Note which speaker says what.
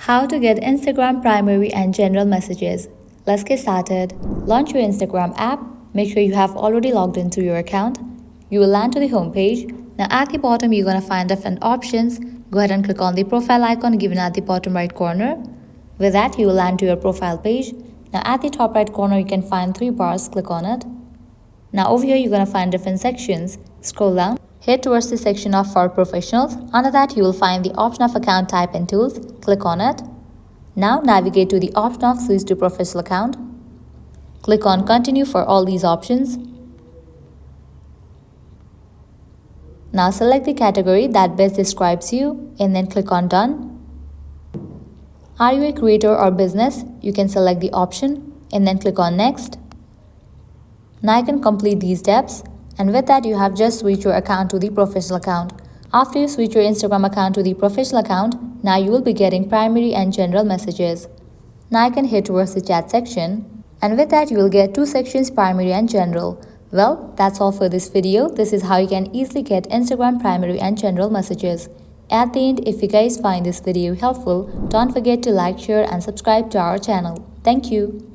Speaker 1: How to get Instagram primary and general messages. Let's get started. Launch your Instagram app. Make sure you have already logged into your account. You will land to the home page. Now at the bottom, you're going to find different options. Go ahead and click on the profile icon given at the bottom right corner. With that, you will land to your profile page. Now at the top right corner, you can find 3 bars. Click on it. Now over here, you're going to find different sections. Scroll down. Head towards the section of For Professionals. Under that, you will find the option of Account Type and Tools. Click on it. Now navigate to the option of Switch to Professional Account. Click on Continue for all these options. Now select the category that best describes you and then click on Done. Are you a creator or business? You can select the option and then click on Next. Now you can complete these steps, and with that you have just switched your account to the professional account. After you switch your Instagram account to the professional account, now you will be getting primary and general messages. Now you can head towards the chat section, and with that you will get 2 sections, primary and general. Well, that's all for this video. This is how you can easily get Instagram primary and general messages. At the end, if you guys find this video helpful, don't forget to like, share and subscribe to our channel. Thank you.